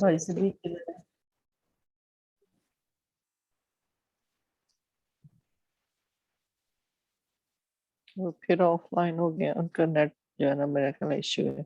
بھائی صدیق کدھر ہے؟ وہ پھر آف لائن ہو گیا، ان کا نیٹ جو ہے نا میرا خیال ایشو ہے۔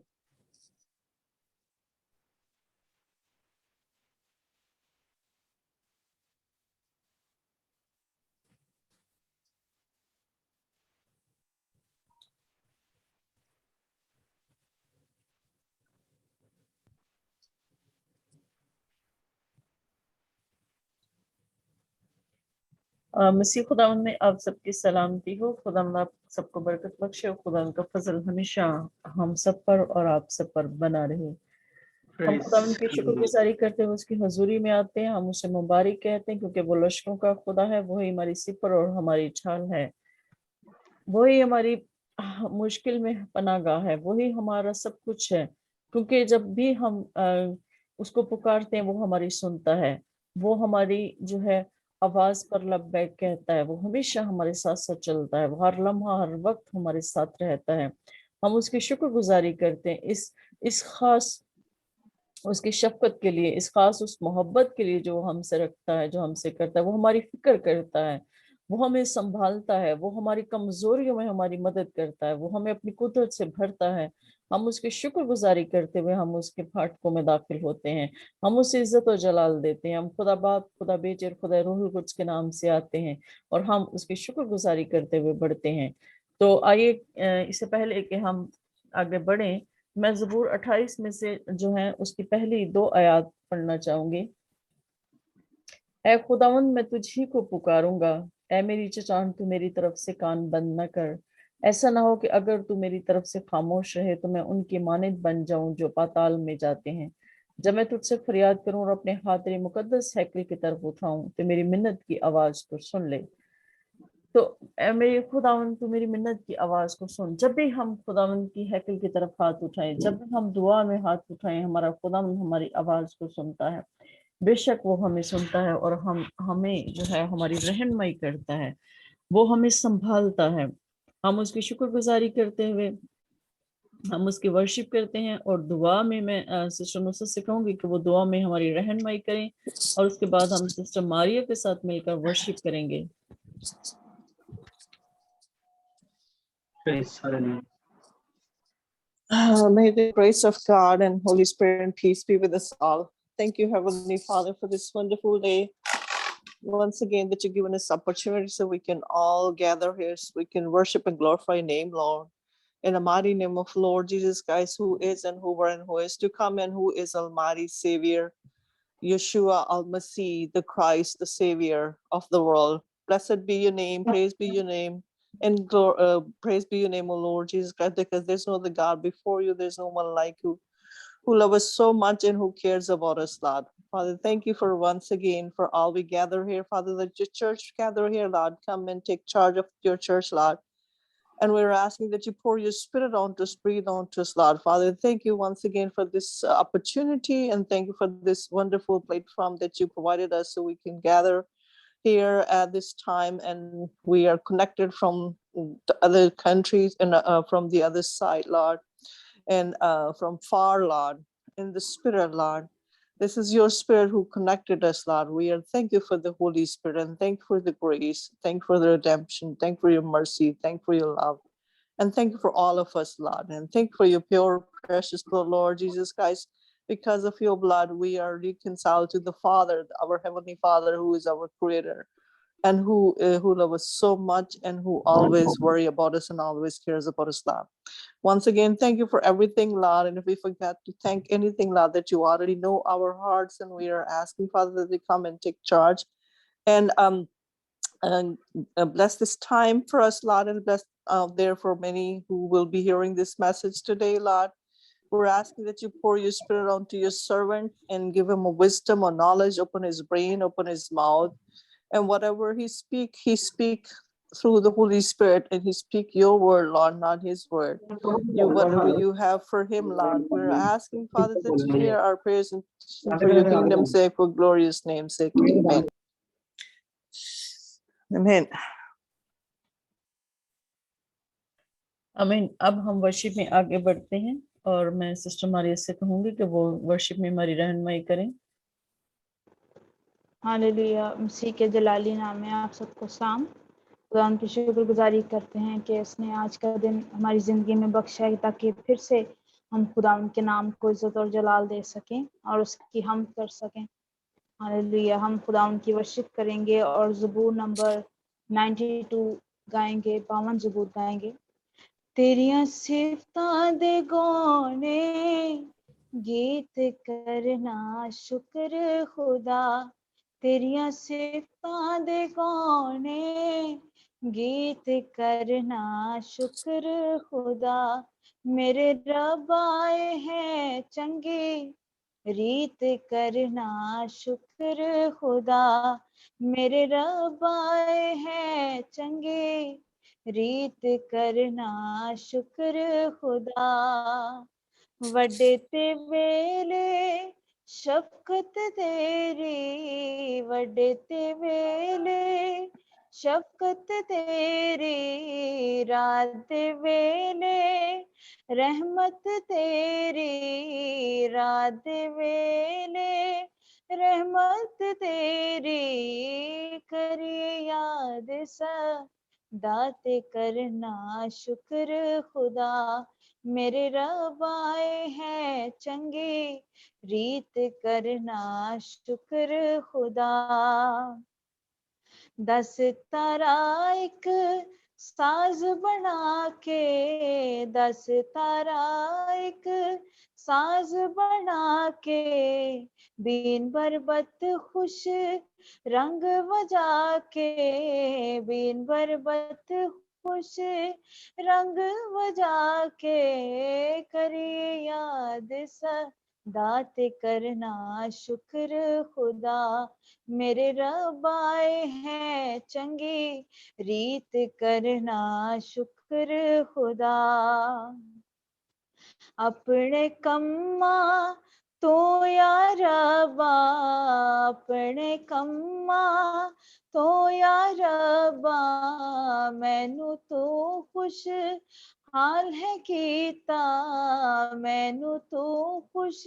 مسیح خداوند میں آپ سب کی سلامتی ہو، خداوند آپ سب کو برکت بخشے، اور خداوند کا فضل ہمیشہ ہم سب پر اور آپ سب پر بنا رہے۔ ہم خداوند کی شکر گزاری کرتے ہوئے اس کی حضوری میں آتے ہیں، ہم اسے مبارک کہتے ہیں کیونکہ وہ لشکروں کا خدا ہے، وہی ہماری سپر اور ہماری چھال ہے، وہی ہماری مشکل میں پناہ گاہ ہے، وہی ہمارا سب کچھ ہے، کیونکہ جب بھی ہم اس کو پکارتے ہیں وہ ہماری سنتا ہے، وہ ہماری جو ہے آواز پر لبیک کہتا ہے، وہ ہمیشہ ہمارے ساتھ ساتھ چلتا ہے، وہ ہر لمحہ ہر وقت ہمارے ساتھ رہتا ہے۔ ہم اس کی شکر گزاری کرتے ہیں اس خاص اس کی شفقت کے لیے، اس خاص اس محبت کے لیے جو ہم سے رکھتا ہے، جو ہم سے کرتا ہے، وہ ہماری فکر کرتا ہے، وہ ہمیں سنبھالتا ہے، وہ ہماری کمزوریوں میں ہماری مدد کرتا ہے، وہ ہمیں اپنی قدرت سے بھرتا ہے۔ ہم اس کی شکر گزاری کرتے ہوئے ہم اس کے پھاٹکوں میں داخل ہوتے ہیں، ہم اسے عزت و جلال دیتے ہیں، ہم خدا باپ، خدا بیٹے اور خدا روح القدس کے نام سے آتے ہیں اور ہم اس کی شکر گزاری کرتے ہوئے بڑھتے ہیں۔ تو آئیے اس سے پہلے کہ ہم آگے بڑھیں، میں زبور 28 میں سے جو ہے اس کی پہلی 2 آیات پڑھنا چاہوں گی۔ اے خداوند میں تجھ ہی کو پکاروں گا، اے میری چچان تو میری طرف سے کان بند نہ کر، ایسا نہ ہو کہ اگر تو میری طرف سے خاموش رہے تو میں ان کی مانند بن جاؤں جو پاتال میں جاتے ہیں۔ جب میں تجھ سے فریاد کروں اور اپنے ہاتھ تیرے مقدس ہیکل کی طرف اٹھاؤں تو میری منت کی آواز کو سن لے۔ تو اے میرے خداوند تو میری منت کی آواز کو سن۔ جب بھی ہم خداوند کی ہیکل کی طرف ہاتھ اٹھائیں، جب بھی ہم دعا میں ہاتھ اٹھائیں، ہمارا خداوند ہماری آواز کو سنتا ہے، بے شک وہ ہمیں سنتا ہے اور ہمیں جو ہے ہماری رہنمائی کرتا ہے، وہ ہمیں سنبھالتا ہے۔ ہم اس کی شکر گزاری کرتے ہوئے ہم اس کی ورشپ کرتے ہیں، اور دعا میں سسٹر نصرت سے کہوں گی کہ وہ دعا میں ہماری رہنمائی کریں، اور اس کے بعد ہم سسٹر ماریہ کے ساتھ مل کر ورشپ کریں گے۔ May the grace of God and Holy Spirit and peace be with us all. Thank you, Heavenly Father, for this wonderful day. Once again, that you've given us opportunity so we can all gather here, so we can worship and glorify your name, Lord. In the mighty name of Lord Jesus Christ, who is and who were and who is to come, and who is Almighty Savior, Yeshua Al-Masih, the Christ, the Savior of the world. Blessed be your name, praise be your name, and praise be your name, O Lord Jesus Christ, because there's no other God before you, there's no one like you, who loves us so much and who cares about us, Lord. Father, thank you for once again for all we gather here. Father, that your church gather here, Lord. Come and take charge of your church, Lord. And we're asking that you pour your spirit onto us, breathe onto us, Lord. Father, thank you once again for this opportunity, and thank you for this wonderful platform that you provided us so we can gather here at this time, and we are connected from the other countries and from the other side, Lord, and from far, Lord, in the spirit, Lord. This is your spirit who connected us, Lord. We are thank you for the Holy Spirit, and thank you for the grace, thank you for the redemption, thank you for your mercy, thank you for your love, and thank you for all of us, Lord, and thank you for your pure, precious blood, Lord Jesus Christ. Because of your blood, we are reconciled to the Father, our Heavenly Father, who is our Creator, and who loves us so much, and who always worry about us and always cares about us, Lord. Once again, thank you for everything, Lord. And if we forget to thank anything, Lord, that you already know our hearts, and we are asking, Father, that they come and take charge and bless this time for us, Lord, and bless there for many who will be hearing this message today, Lord. We're asking that you pour your spirit onto your servant and give him a wisdom or knowledge, open his brain, open his mouth, and whatever he speak through the Holy Spirit, and he speak your word, Lord, not his word. Whatever you have for him, Lord, we're asking, Father, that you hear our prayers and for your kingdom's sake, for glorious name's sake. Amen. Amen. آمین۔ اب ہم worship میں آگے بڑھتے ہیں۔ اور میں sister Maria سے کہوں گی کہ وہ ورشپ میں ہماری رہنمائی کریں۔ ہاللیلویا، مسیح کے جلالی نام میں آپ سب کو سلام۔ خدا ان کی شکر گزاری کرتے ہیں کہ اس نے آج کا دن ہماری زندگی میں بخشا ہے تاکہ پھر سے ہم خدا ان کے نام کو عزت اور جلال دے سکیں اور اس کی حمد کر سکیں۔ ہاللیلویا، ہم خدا ان کی ورشپ کریں گے اور زبور نمبر 92 گائیں گے، 52 زبور گائیں گے۔ تیریاں صفتاں دے گونے گیت کرنا شکر خدا، تیریاں صفتاں دے گونے گیت کرنا شکر خدا، میرے رب آئے ہیں چنگی ریت کرنا شکر خدا، میرے رب آئے ہیں چنگی ریت کرنا شکر خدا، وڈے تے ویلے شفقت تیری، وڈے تے ویلے شفقت تیری، رات دے ویلے رحمت تیری، رات دے ویلے رحمت تیری، کریے یاد دات کرنا شکر خدا، میرے رب آئے ہیں چنگی ریت کرنا شکر خدا، 10 تارا ایک ساز بنا کے، 10 تارا ایک ساز بنا کے، بین بربت خوش رنگ بجا کے، بین بربت خوش رنگ بجا کے، کریے یاد دات کرنا شکر خدا، میرے رب آئے ہیں چنگی ریت کرنا شکر خدا، اپنے کما تو یا ربا، اپنے کما تو یا ربا، مینو تو خوش حال ہے کیتا، مینو تو خوش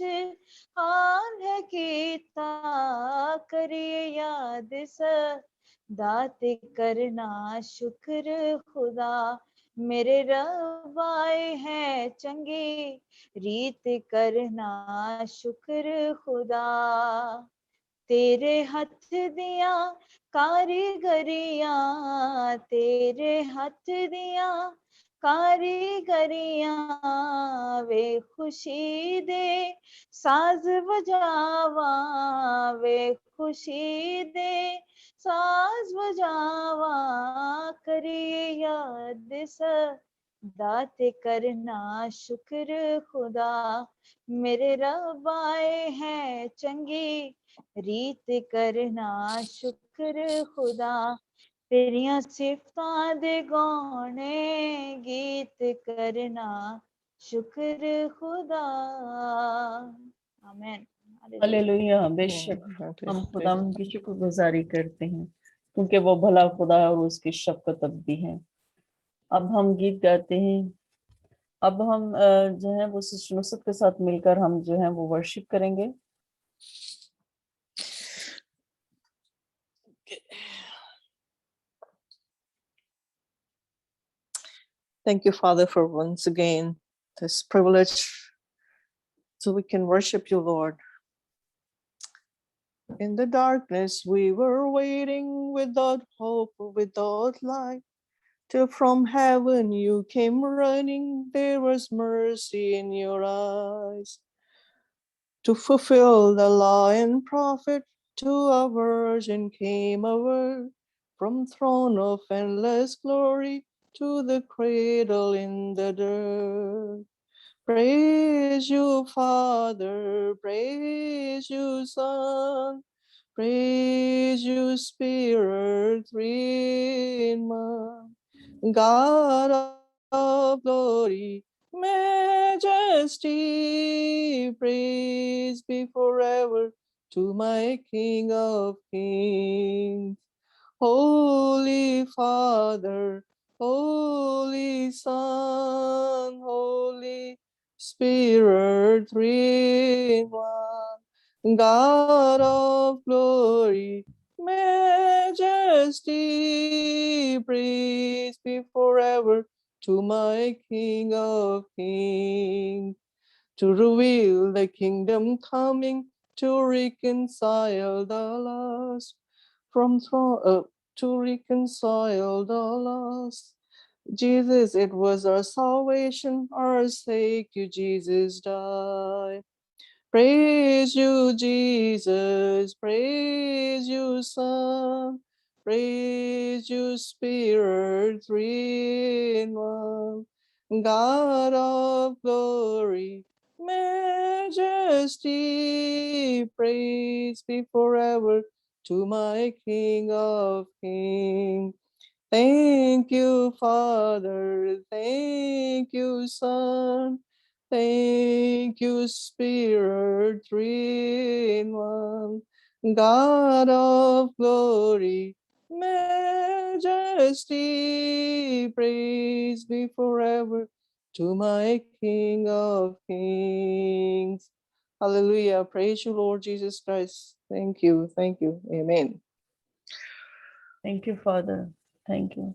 حال ہے کیتا، کریے یاد دات کرنا شکر خدا، میرے رب آئے ہیں چنگی ریت کرنا شکر خدا، تیرے ہاتھ دیاں کاریگریاں، تیرے ہاتھ دیاں کاریگریاں، وے خوشی دے ساز بجاواں، وے خوشی دے ساز بجاواں، کریے یاد دات کرنا شکر خدا، میرے رب آئے ہیں چنگی ریت کرنا شکر خدا، تیریاں صفتاں دے گونے گیت کرنا شکر خدا، آمین۔ ہاللیلویا، بے شک ہم خدا کی شکر گزاری کرتے ہیں کیونکہ وہ بھلا خدا اور اس کی شفقت ابدی ہے۔ اب ہم گیت گاتے ہیں، اب ہم جو ہے وہ سسٹر نصرت کے ساتھ مل کر ہم جو ہے وہ ورشپ کریں گے۔ Thank you, Father, for once again this privilege so we can worship you, Lord. In the darkness we were waiting without hope, without light, till from heaven you came running. There was mercy in your eyes. To fulfill the law and prophet, to a virgin came a word, from throne of endless glory to the cradle in the dirt. Praise you, Father, praise you, Son, praise you, Spirit, three in one. God of glory, majesty, praise be forever to my King of Kings. Holy Father, Holy Son, Holy Spirit, three in one, God of glory, majesty, praise be forever to my King of Kings, to reveal the kingdom coming, to reconcile the lost from throne, to reconcile the lost. Jesus, it was our salvation, our sake you, Jesus, died. Praise you, Jesus, praise you, Son, praise you, Spirit, three in one, God of glory, majesty, praise be forever to my King of Kings. Thank you, Father, thank you, Son, thank you, Spirit, three in one, God of glory, majesty, praise be forever to my King of Kings. Hallelujah. Praise you, Lord Jesus Christ. Thank you. Thank you. Amen. Thank you, Father. Thank you.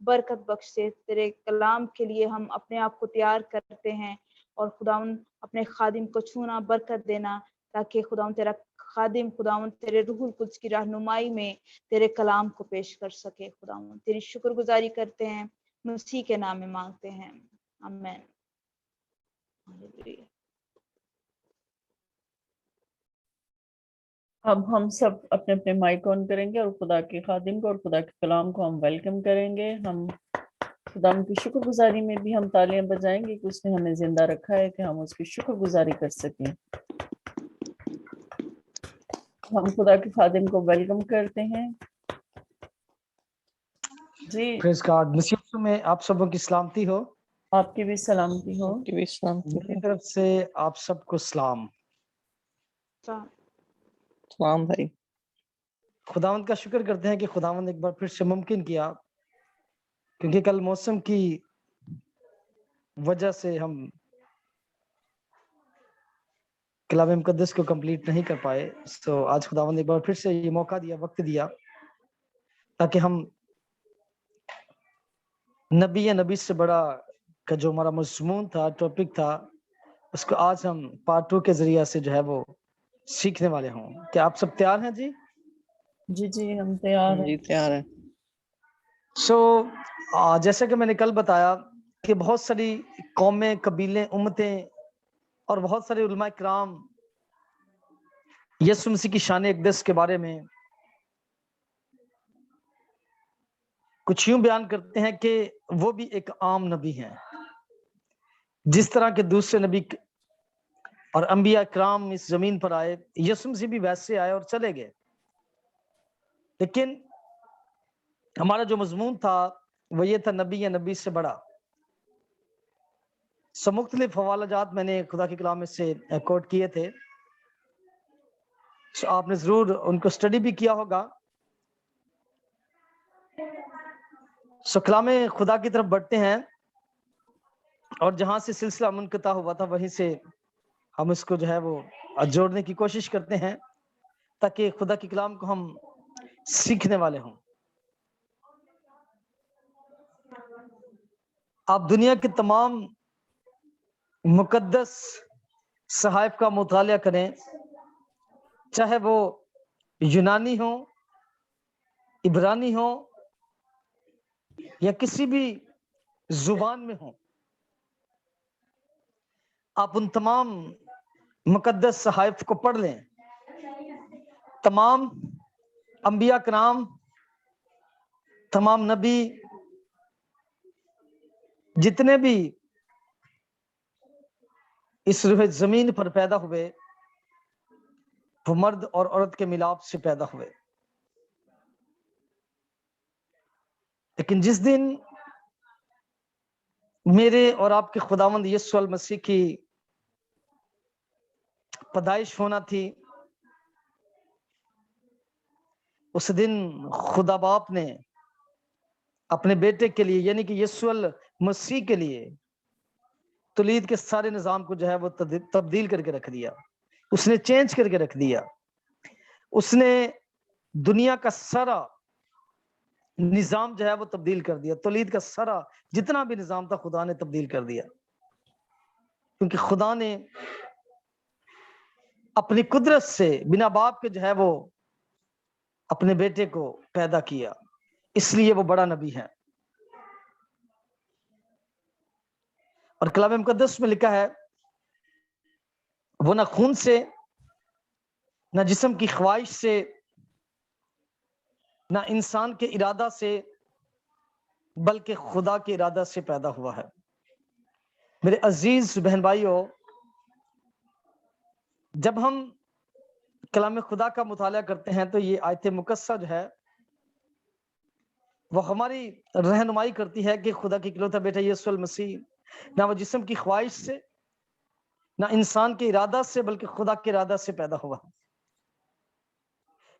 برکت بخشے. تیرے کلام کے لیے ہم اپنے آپ کو تیار کرتے ہیں اور خداوند اپنے خادم کو چھونا، برکت دینا، تاکہ خداوند تیرا خادم خداوند تیرے روح القدس کی رہنمائی میں تیرے کلام کو پیش کر سکے. خداوند تیری شکر گزاری کرتے ہیں، مسیح کے نام میں مانگتے ہیں، آمین. ہاللویہ. اب ہم سب اپنے اپنے مائک آن کریں گے اور خدا کے خادم کو اور خدا کے کلام کو ہم ویلکم کریں گے. ہم خدا کی شکر گزاری میں بھی ہم تالیاں بجائیں گے کہ اس نے ہمیں زندہ رکھا ہے کہ ہم اس کی شکر گزاری کر سکیں. ہم خدا کے خادم کو ویلکم کرتے ہیں. جی پریز گاڈ. مسیح یسوع میں آپ سبوں کی سلامتی ہو. آپ کی بھی سلامتی ہو. آپ کی بھی سلامتی میری ہو. طرف سے آپ سب کو سلام. سلام بھائی. خداوند کا شکر کرتے ہیں کہ خداوند ایک بار پھر سے ممکن کیا، کیونکہ کل موسم کی وجہ سے ہم کلام مقدس کو کمپلیٹ نہیں کر پائے. تو آج خداوند ایک بار پھر سے یہ موقع دیا، وقت دیا، تاکہ ہم نبی یا نبی سے بڑا کا جو ہمارا مضمون تھا، ٹاپک تھا، اس کو آج ہم پارٹ 2 کے ذریعہ سے جو ہے وہ سیکھنے والے ہوں. کیا آپ سب تیار ہیں جی؟ جی ہم تیار ہیں. جی تیار ہے. جیسا کہ میں نے کل بتایا کہ بہت ساری قومیں، قبیلے، امتیں اور بہت سارے علماء کرام یسوع مسیح کی شان اقدس کے بارے میں کچھ یوں بیان کرتے ہیں کہ وہ بھی ایک عام نبی ہیں، جس طرح کے دوسرے نبی اور انبیاء کرام اس زمین پر آئے. یسوع مسیح بھی ویسے آئے اور چلے گئے، لیکن ہمارا جو مضمون تھا وہ یہ تھا نبی یا نبی سے بڑا. مختلف حوالہ جات میں نے خدا کے کلام میں سے کوٹ کیے تھے. آپ نے ضرور ان کو اسٹڈی بھی کیا ہوگا. کلام خدا کی طرف بڑھتے ہیں اور جہاں سے سلسلہ منقطع ہوا تھا وہیں سے ہم اس کو جو ہے وہ جوڑنے کی کوشش کرتے ہیں، تاکہ خدا کے کلام کو ہم سیکھنے والے ہوں. آپ دنیا کے تمام مقدس صحائف کا مطالعہ کریں، چاہے وہ یونانی ہو، عبرانی ہو یا کسی بھی زبان میں ہو، آپ ان تمام مقدس صحائف کو پڑھ لیں. تمام انبیاء کرام، تمام نبی، جتنے بھی اس روح زمین پر پیدا ہوئے وہ مرد اور عورت کے ملاپ سے پیدا ہوئے. لیکن جس دن میرے اور آپ کے خداوند یسوع المسیح کی پیدائش ہونا تھی، اس دن خدا باپ نے اپنے بیٹے کے لیے یعنی کہ یسوع المسیح کے لیے تولید کے سارے نظام کو جو ہے وہ تبدیل کر کے رکھ دیا. اس نے چینج کر کے رکھ دیا. اس نے دنیا کا سارا نظام جو ہے وہ تبدیل کر دیا. تولید کا سارا جتنا بھی نظام تھا خدا نے تبدیل کر دیا، کیونکہ خدا نے اپنی قدرت سے بنا باپ کے جو ہے وہ اپنے بیٹے کو پیدا کیا. اس لیے وہ بڑا نبی ہے. اور کلام مقدس میں لکھا ہے وہ نہ خون سے، نہ جسم کی خواہش سے، نہ انسان کے ارادہ سے، بلکہ خدا کے ارادہ سے پیدا ہوا ہے. میرے عزیز بہن بھائیو، جب ہم کلام خدا کا مطالعہ کرتے ہیں تو یہ آیت مقدسہ جو ہے وہ ہماری رہنمائی کرتی ہے کہ خدا کی اکلوتا بیٹا یسوع المسیح نہ وہ جسم کی خواہش سے، نہ انسان کے ارادہ سے، بلکہ خدا کے ارادہ سے پیدا ہوا.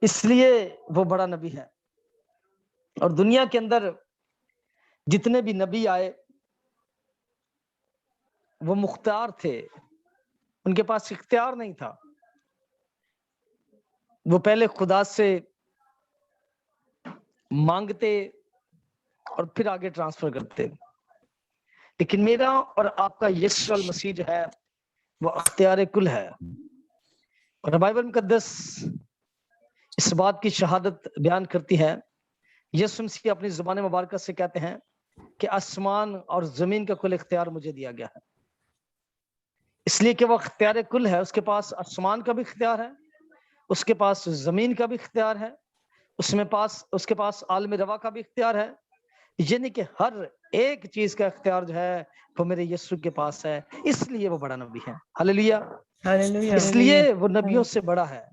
اس لیے وہ بڑا نبی ہے. اور دنیا کے اندر جتنے بھی نبی آئے وہ مختار تھے، ان کے پاس اختیار نہیں تھا. وہ پہلے خدا سے مانگتے، اور پھر آگے ٹرانسفر کرتے. لیکن میرا اور آپ کا یسوع المسیح جو ہے وہ اختیار کل ہے. اور بائبل مقدس اس بات کی شہادت بیان کرتی ہے. یسوع مسیح اپنی زبان مبارکہ سے کہتے ہیں کہ آسمان اور زمین کا کل اختیار مجھے دیا گیا ہے. اس لیے کہ وہ اختیار کل ہے. اس کے پاس آسمان کا بھی اختیار ہے, اس کے پاس زمین کا بھی اختیار ہے, اس کے پاس عالم روا کا بھی اختیار ہے. یعنی کہ ہر ایک چیز کا اختیار جو ہے وہ میرے یسوع کے پاس ہے. اس لیے وہ بڑا نبی ہے. ہاللیلویہ. ہاللیلویہ. اس لیے وہ نبیوں سے بڑا ہے.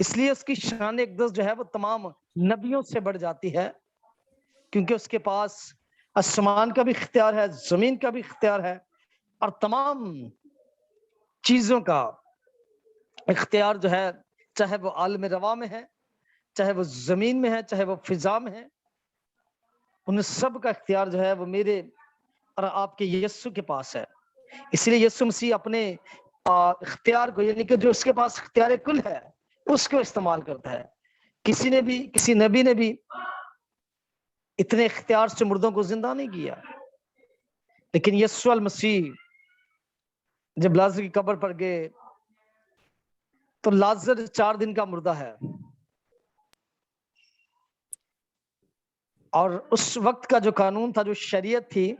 اس لیے اس کی شان اقدس جو ہے وہ تمام نبیوں سے بڑھ جاتی ہے, کیونکہ اس کے پاس آسمان کا بھی اختیار ہے, زمین کا بھی اختیار ہے, اور تمام چیزوں کا اختیار جو ہے, چاہے وہ عالم روا میں ہے, چاہے وہ زمین میں ہے, چاہے وہ فضا میں ہے, ان سب کا اختیار جو ہے وہ میرے اور آپ کے یسوع کے پاس ہے. اس لیے یسوع مسیح اپنے اختیار کو, یعنی کہ جو اس کے پاس اختیار کل ہے, اس کو استعمال کرتا ہے. کسی نبی نے بھی اتنے اختیار سے مردوں کو زندہ نہیں کیا. لیکن یسوع المسیح جب لازر کی قبر پر گئے تو لازر 4 دن کا مردہ ہے, اور اس وقت کا جو قانون تھا, جو شریعت تھی,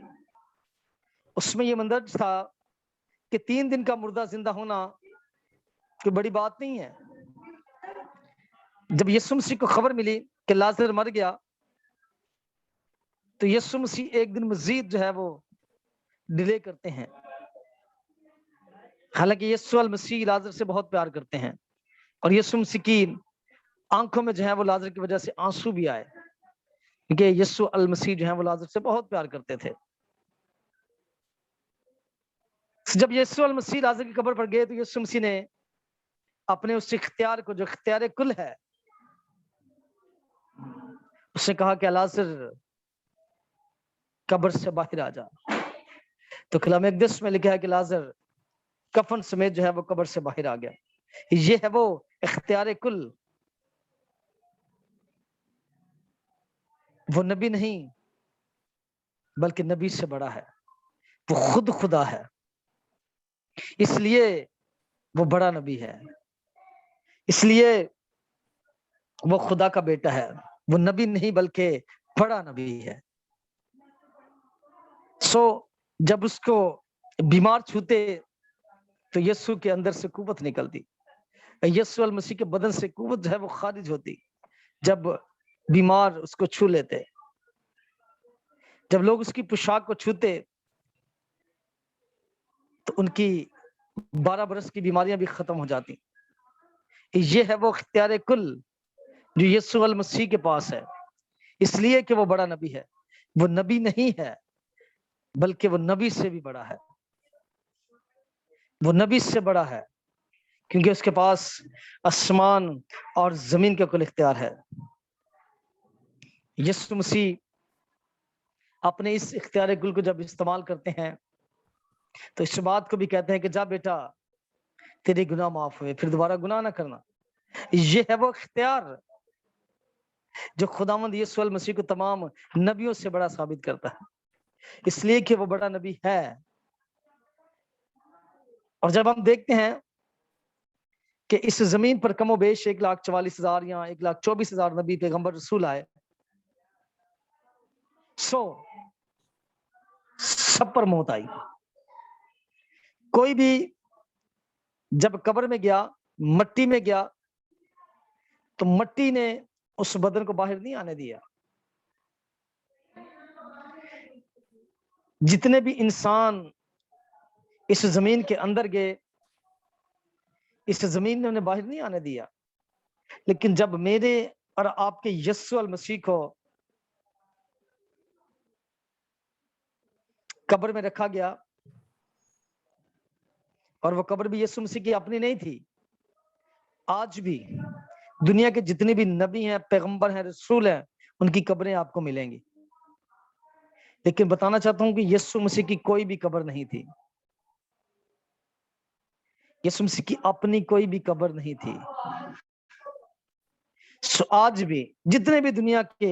اس میں یہ مندرج تھا کہ 3 دن کا مردہ زندہ ہونا کوئی بڑی بات نہیں ہے. جب یسوع مسیح کو خبر ملی کہ لازر مر گیا تو یسوع مسیح 1 دن مزید جو ہے وہ ڈیلے کرتے ہیں. حالانکہ یسوع المسیح لازر سے بہت پیار کرتے ہیں, اور یسوع مسیح کی آنکھوں میں جو ہے وہ لازر کی وجہ سے آنسو بھی آئے, کیونکہ یسوع المسیح جو ہے وہ لازر سے بہت پیار کرتے تھے. جب یسوع المسیح لازر کی قبر پر گئے تو یسوع مسیح نے اپنے اس اختیار کو, جو اختیار کل ہے, اس نے کہا کہ لازر قبر سے باہر آ جا. تو کلام اقدس میں لکھا ہے کہ لازر کفن سمیت جو ہے وہ قبر سے باہر آ گیا. یہ ہے وہ اختیار کل. وہ نبی نہیں بلکہ نبی سے بڑا ہے. وہ خود خدا ہے, اس لیے وہ بڑا نبی ہے. اس لیے وہ خدا کا بیٹا ہے. وہ نبی نہیں بلکہ بڑا نبی ہے. جب اس کو بیمار چھوتے تو یسوع کے اندر سے قوت نکلتی. یسوع المسیح کے بدن سے قوت جو ہے وہ خارج ہوتی جب بیمار اس کو چھو لیتے. جب لوگ اس کی پوشاک کو چھوتے تو ان کی 12 برس کی بیماریاں بھی ختم ہو جاتی. یہ ہے وہ اختیار کل جو یسوع المسیح کے پاس ہے. اس لیے کہ وہ بڑا نبی ہے. وہ نبی نہیں ہے بلکہ وہ نبی سے بھی بڑا ہے. وہ نبی سے بڑا ہے کیونکہ اس کے پاس آسمان اور زمین کا کل اختیار ہے. یسوع مسیح اپنے اس اختیار کل کو جب استعمال کرتے ہیں تو اس بات کو بھی کہتے ہیں کہ جا بیٹا تیرے گناہ معاف ہوئے, پھر دوبارہ گناہ نہ کرنا. یہ ہے وہ اختیار جو خداوند یسوع المسیح کو تمام نبیوں سے بڑا ثابت کرتا ہے, اس لیے کہ وہ بڑا نبی ہے. اور جب ہم دیکھتے ہیں کہ اس زمین پر کم و بیش 1,44,000 یا 1,24,000 نبی پیغمبر رسول آئے, سب پر موت آئی. کوئی بھی جب قبر میں گیا, مٹی میں گیا, تو مٹی نے اس بدن کو باہر نہیں آنے دیا. جتنے بھی انسان اس زمین کے اندر گئے, اس زمین نے انہیں باہر نہیں آنے دیا. لیکن جب میرے اور آپ کے یسوع المسیح کو قبر میں رکھا گیا, اور وہ قبر بھی یسوع مسیح کی اپنی نہیں تھی, آج بھی دنیا کے جتنے بھی نبی ہیں, پیغمبر ہیں, رسول ہیں, ان کی قبریں آپ کو ملیں گی. لیکن بتانا چاہتا ہوں کہ یسوع مسیح کی کوئی بھی قبر نہیں تھی. یسوع مسیح کی اپنی کوئی بھی قبر نہیں تھی. آج بھی جتنے بھی دنیا کے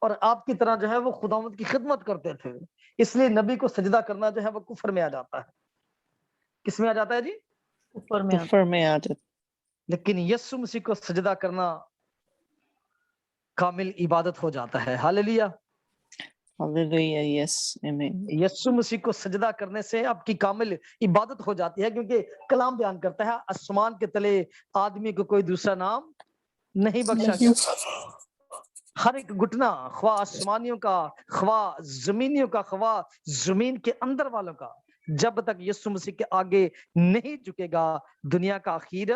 اور آپ کی طرح جو ہے وہ خداوند کی خدمت کرتے تھے، اس لیے نبی کو سجدہ کرنا جو ہے وہ کفر میں آ جاتا ہے۔ کس میں آ جاتا ہے جی؟ کفر میں آتا کفر میں آ جاتا۔ لیکن یسوع مسیح کو سجدہ کرنا کامل عبادت ہو جاتا ہے۔ ہاللیلویہ۔ Hallelujah, yes, amen. یسوع مسیح کو سجدہ کرنے سے آپ کی کامل عبادت ہو جاتی ہے، کیونکہ کلام بیان کرتا ہے آسمان کے تلے آدمی کو کوئی دوسرا نام نہیں بخشا گیا۔ ہر ایک گھٹنا، خواہ آسمانیوں کا، خواہ زمینیوں کا، خواہ زمین کے اندر والوں کا، جب تک یسوع مسیح کے آگے نہیں جھکے گا دنیا کا آخر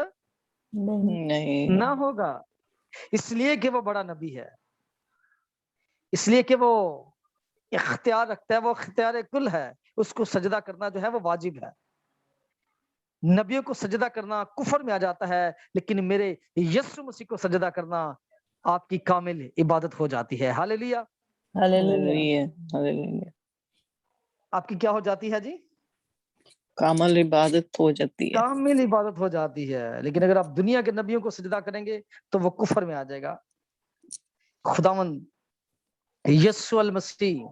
نہیں۔ نہیں، نہ ہوگا۔ اس لیے کہ وہ بڑا نبی ہے، اس لیے کہ وہ اختیار رکھتا ہے، وہ اختیار کل ہے، اس کو سجدہ کرنا جو ہے وہ واجب ہے۔ نبیوں کو سجدہ کرنا کفر میں آ جاتا ہے، لیکن میرے یسوع مسیح کو سجدہ کرنا آپ کی کامل عبادت ہو جاتی ہے۔ ہاللیلویہ۔ ہاللیلویہ۔ Hallelujah, Hallelujah. آپ کی کیا ہو جاتی ہے جی؟ کامل عبادت ہو جاتی ہے۔ کامل عبادت ہو جاتی ہے۔ لیکن اگر آپ دنیا کے نبیوں کو سجدہ کریں گے تو وہ کفر میں آ جائے گا۔ خداوند یسوع المسیح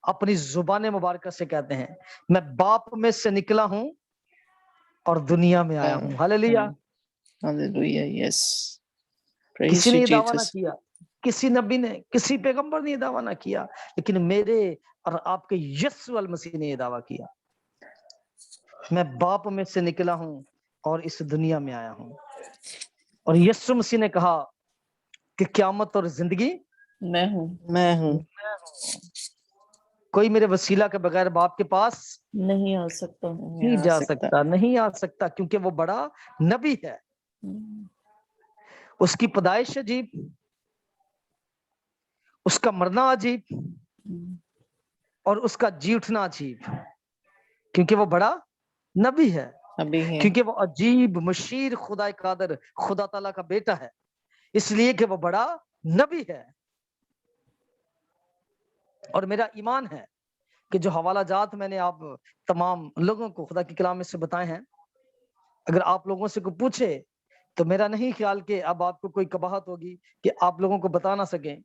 اپنی زبان مبارکہ سے کہتے ہیں میں باپ میں سے نکلا ہوں اور دنیا میں آیا ہوں۔ ہاللیلویہ۔ Hallelujah, yes. Praise کسی نے you, یہ دعویٰ نہ Jesus. کیا، کسی نبی نے، کسی پیغمبر نے یہ دعویٰ نہ کیا، لیکن میرے اور آپ کے یسوع المسیح نے یہ دعویٰ کیا میں باپ میں سے نکلا ہوں اور اس دنیا میں آیا ہوں۔ اور یسوع مسیح نے کہا کہ قیامت اور زندگی میں ہوں۔ میں ہوں۔ کوئی میرے وسیلہ کے بغیر باپ کے پاس نہیں آ سکتا۔ نہیں جا سکتا، نہیں آ سکتا، کیونکہ وہ بڑا نبی ہے۔ اس کی پیدائش عجیب، اس کا مرنا عجیب، اور اس کا جی اٹھنا عجیب، کیونکہ وہ بڑا نبی ہے، ابھی ہے۔ کیونکہ وہ عجیب مشیر خدا قادر خدا تعالیٰ کا بیٹا ہے، اس لیے کہ وہ بڑا نبی ہے۔ اور میرا ایمان ہے کہ جو حوالہ جات میں نے آپ تمام لوگوں کو خدا کے کلام میں سے بتائے ہیں، اگر آپ لوگوں سے کوئی پوچھے تو میرا نہیں خیال کہ اب آپ کو کوئی قباحت ہوگی کہ آپ لوگوں کو بتا نہ سکیں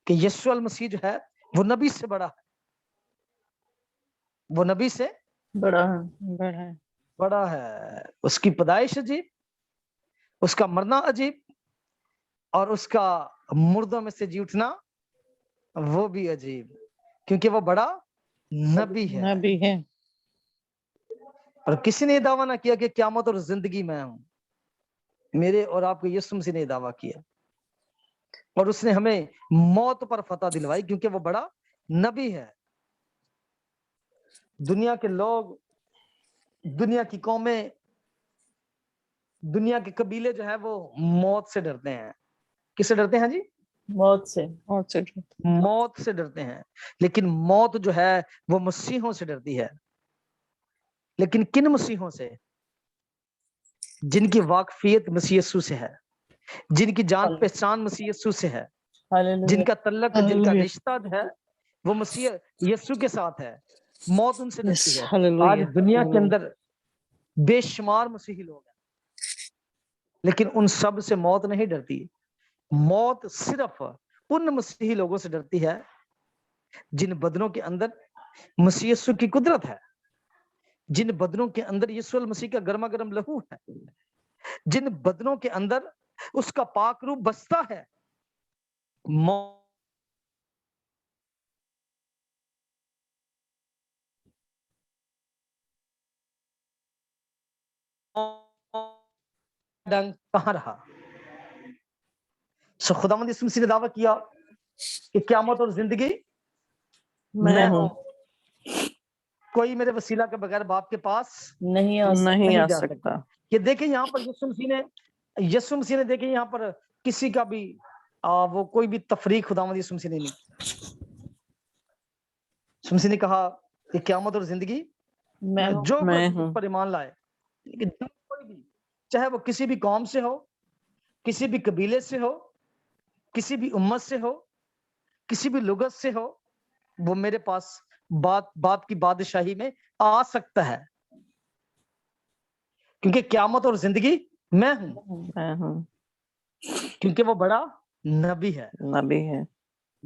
کہ یسوع المسیح جو ہے وہ نبی سے بڑا ہے، وہ نبی سے بڑا ہے۔ بڑا ہے۔ بڑا ہے۔ اس کی پیدائش عجیب، اس کا مرنا عجیب، اور اس کا مردوں میں سے جی اٹھنا وہ بھی عجیب، کیونکہ وہ بڑا نبی ہے۔ نبی ہے۔ اور کسی نے یہ دعویٰ نہ کیا کہ قیامت اور زندگی میں ہوں، میرے اور آپ کو یسوع مسیح نے یہ دعویٰ کیا، اور اس نے ہمیں موت پر فتح دلوائی، کیونکہ وہ بڑا نبی ہے۔ دنیا کے لوگ، دنیا کی قومیں، دنیا کے قبیلے جو ہے وہ موت سے ڈرتے ہیں۔ کس سے ڈرتے ہیں جی؟ موت سے۔ بہت سے موت سے ڈرتے ہیں، لیکن موت جو ہے وہ مسیحوں سے ڈرتی ہے۔ لیکن کن مسیحوں سے؟ جن کی واقفیت مسیح یسوع سے ہے، جن کی جان پہچان مسیح یسوع سے ہے، ہاللیلویہ۔ جن کا تعلق، جن کا رشتہ جو ہے وہ مسیح یسوع کے ساتھ ہے، موت ان سے ڈرتی ہے۔ آج دنیا کے اندر بے شمار مسیحی لوگ ہیں، لیکن ان سب سے موت نہیں ڈرتی۔ موت صرف ان مسیحی لوگوں سے ڈرتی ہے جن بدنوں کے اندر مسیح یسوع کی قدرت ہے، جن بدنوں کے اندر یسوع المسیح کا گرما گرم لہو ہے، جن بدنوں کے اندر اس کا پاک روح بستا ہے۔ ڈنگ کہاں رہا؟ سو خداوند یسوع مسیح نے دعویٰ کیا کہ قیامت اور زندگی میں ہوں، کوئی میرے وسیلہ کے بغیر باپ کے پاس نہیں آ سکتا۔ نہیں آ سکتا۔ یہ دیکھیں یہاں پر یسوع مسیح نے دیکھیں یہاں پر کسی کا بھی وہ کوئی بھی تفریق خداوند یسوع مسیح نے نہیں کی۔ یسوع مسیح نے کہا کہ قیامت اور زندگی میں ہوں۔ جو میں کوئی ہوں۔ اس پر ایمان لائے، لیکن جو کوئی بھی، چاہے وہ کسی بھی قوم سے ہو، کسی بھی قبیلے سے ہو، کسی بھی امت سے ہو، کسی بھی لغت سے ہو، وہ میرے پاس باپ کی بادشاہی میں آ سکتا ہے، کیونکہ قیامت اور زندگی میں ہوں، میں ہوں۔ کیونکہ وہ بڑا نبی ہے۔ نبی ہے۔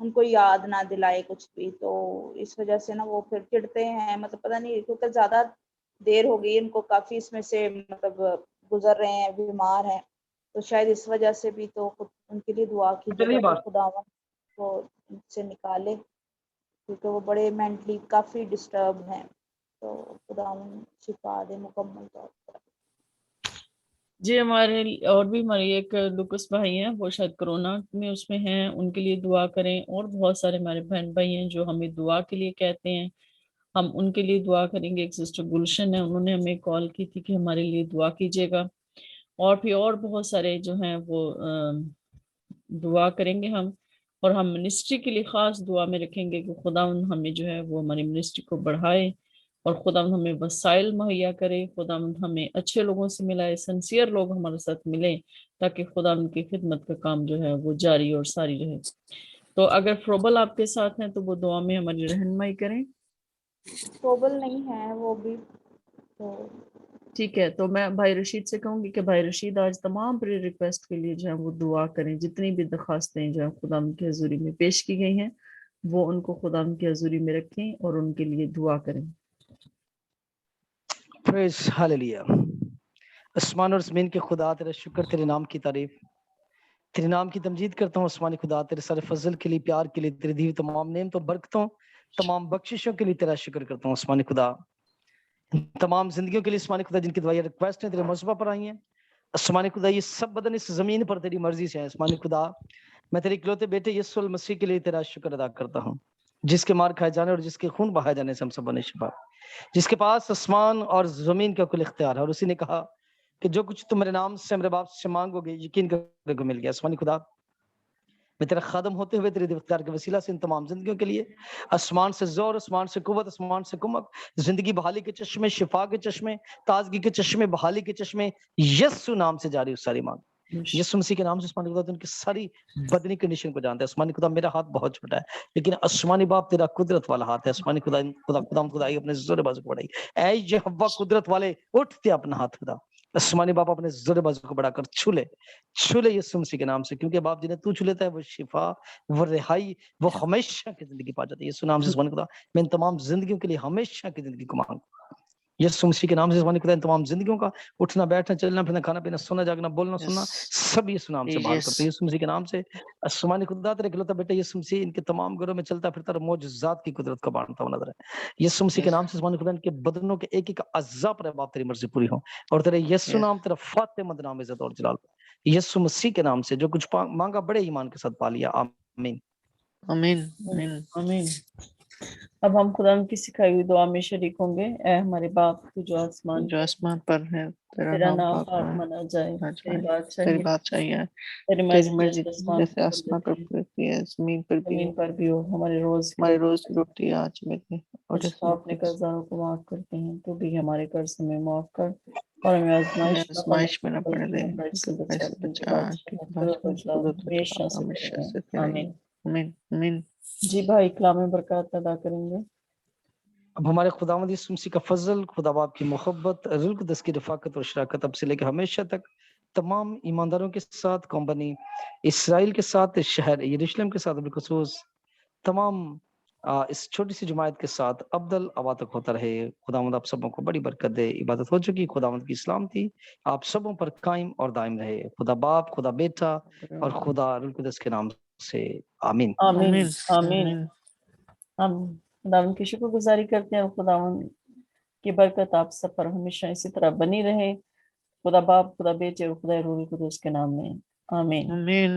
ان کو یاد نہ دلائے کچھ بھی. تو اس وجہ سے نا وہ پھر چڑھتے ہیں, مطلب پتہ نہیں کیونکہ زیادہ دیر ہو گئی ان کو, کافی اس میں سے مطلب گزر رہے ہیں, بیمار ہیں, تو شاید اس وجہ سے بھی. تو ان کے لیے دعا کیجیے گا کہ خداوند کو ان سے نکالے, کیونکہ وہ بڑے مینٹلی کافی ڈسٹرب ہیں. تو خداوند شفا دے مکمل طور پر. جی ہمارے اور بھی ہمارے ایک لوکس بھائی ہیں, وہ شاید کرونا میں اس میں ہیں, ان کے لیے دعا کریں. اور بہت سارے ہمارے بہن بھائی ہیں جو ہمیں دعا کے لیے کہتے ہیں, ہم ان کے لیے دعا کریں گے. ایک سسٹر گلشن ہے, انہوں نے ہمیں کال کی تھی کہ ہمارے لیے دعا کیجیے گا. اور بھی اور بہت سارے جو ہیں وہ دعا کریں گے ہم. اور ہم منسٹری کے لیے خاص دعا میں رکھیں گے کہ خدا ہمیں جو ہے وہ ہماری منسٹری کو بڑھائے, اور خدا ہمیں وسائل مہیا کرے. خدا ہمیں اچھے لوگوں سے ملائے, سنسیئر لوگ ہمارے ساتھ ملیں, تاکہ خدا ان کی خدمت کا کام جو ہے وہ جاری اور ساری رہے. تو اگر فروبل آپ کے ساتھ ہیں تو وہ دعا میں ہماری رہنمائی کریں. قابل نہیں ہے وہ بھی. تو ٹھیک ہے, تو میں بھائی رشید سے کہوں گی کہ بھائی رشید آج تمام پری ریکویسٹ کے لیے جو ہے وہ دعا کریں. جتنی بھی درخواستیں جو ہے خدا ان کی حضوری میں پیش کی گئی ہیں, وہ ان کو خدا ان کی حضوری میں رکھیں اور ان کے لیے دعا کریں. پریز ہاللویا. آسمان اور زمین کے خدا تیرا شکر, تیرے نام کی تعریف, تیرے نام کی تمجید کرتا ہوں. آسمانی خدا تیرے سارے فضل کے لیے, پیار کے لیے, تیرے دی ہوئی تمام نعمتوں برکتوں, تمام بخششوں کے لیے تیرا شکر کرتا ہوں. آسمانی خدا تمام زندگیوں کے لیے, آسمانی خدا جن کی دعائیں ریکویسٹ ہیں تیرے مصباح پر آئی ہیں, آسمانی خدا یہ سب بدن اس زمین پر تیری مرضی سے ہیں. آسمانی خدا میں تیرے اکلوتے بیٹے یسوع المسیح کے لیے تیرا شکر ادا کرتا ہوں, جس کے مار کھائے جانے اور جس کے خون بہائے جانے سے ہم سب بنے شفا, جس کے پاس آسمان اور زمین کا کل اختیار ہے, اور اسی نے کہا کہ جو کچھ تم میرے نام سے میرے باپ سے مانگو گے یقین کرنے کو مل گیا. آسمانی خدا میں تیرا خادم ہوتے ہوئے تیرے اختیار کے وسیلہ سے ان تمام زندگیوں کے لیے آسمان سے زور, آسمان سے قوت, آسمان سے کمک, زندگی بحالی کے چشمے, شفا کے چشمے, تازگی کے چشمے, بحالی کے چشمے یسوع نام سے جاری اس ساری مانگ. یسوع مسیح کے نام سے آسمانی خدا تو ان کی ساری بدنی کنڈیشن کو جانتا ہے. آسمانی خدا میرا ہاتھ بہت چھوٹا ہے, لیکن آسمانی باپ تیرا قدرت والا ہاتھ ہے. آسمانی خدا خدائی اپنے زور بازو کو بڑھائی. اے یہوہ قدرت والے, اٹھتے اپنا ہاتھ خدا. آسمانی باپ اپنے زور بازو کو بڑھا کر چھولے یسوع مسیح کے نام سے, کیونکہ باپ جنہیں تو چھو لیتا ہے وہ شفا, وہ رہائی, وہ ہمیشہ کی زندگی پا جاتی ہے. یسوع نام سے آسمانی خدا میں ان تمام زندگیوں کے لیے ہمیشہ کی زندگی کو مانگوں. یسوع مسیح کے نام سے آسمانی خدا ان تمام زندگیوں کا اٹھنا, بیٹھنا, چلنا, پھرنا, کھانا پینا, سونا, جاگنا, بولنا, سننا, سب یسوع نام سے بحال کرتے ہیں. یسوع مسیح کے نام سے آسمانی خدا تیرے اکلوتا بیٹا یسوع مسیح ان کے تمام گھروں میں چلتا پھرتا اور معجزات کی قدرت کو بانٹتا ہوا نظر ہے. یسوع مسیح کے نام سے آسمانی خدا ان کے بدنوں کے ایک ایک اعضاء پر باپ تیری مرضی پوری ہو, اور تیرے یسوع نام تیرا فاتح مند نام عزت اور جلال. یسوع مسیح کے نام سے جو کچھ مانگا بڑے ایمان کے ساتھ پا لیا. آمین آمین. آمین. اب ہم خدا کی سکھائی ہوئی دعا میں شریک ہوں گے. اے ہمارے باپ تو جو آسمان جو آسمان پر ہے, تیرا نام پاک مانا جائے, تیری تیری بات بات چاہیے, تیری تیری مرضی مرضی جیسے آسمان پر ہوتی ہے زمین پر بھی ہو. زمین پر بھی ہو. ہمارے روز ہماری روز کی روٹی آج ملے, اور ہم اپنے قرضداروں کو معاف کرتے ہیں تو بھی ہمارے قرض ہمیں معاف کر, اور ہمیں آزمائش میں نہ پڑنے دے, سے ایسے بچا ہمیشہ سے ہمیشہ سے آمین. آمین. آمین. جی بھائی کلام برکات ادا کریں گے. اب ہمارے خداوند یسوع مسیح کا فضل, خدا باپ کی محبت, روح القدس کی رفاقت اور شراکت اب سے لے کے ہمیشہ تک تمام ایمانداروں کے ساتھ, قوم بنی اسرائیل کے ساتھ, شہر یروشلم کے ساتھ, بالخصوص تمام اس چھوٹی سی جماعت کے ساتھ ابدل ابد تک ہوتا رہے. خداوند آپ سبوں کو بڑی برکت دے. عبادت ہو چکی, خداوند کی سلامتی آپ سبوں پر قائم اور دائم رہے. خدا باپ, خدا بیٹا اور خدا روح القدس کے نام سے آمین. آمین. آمین. ہم خداوند کی شکر گزاری کرتے ہیں, اور خداوند کی برکت آپ سب پر ہمیشہ اسی طرح بنی رہے. خدا باپ, خدا بیٹے اور خدا روح القدس کے نام میں آمین. آمین.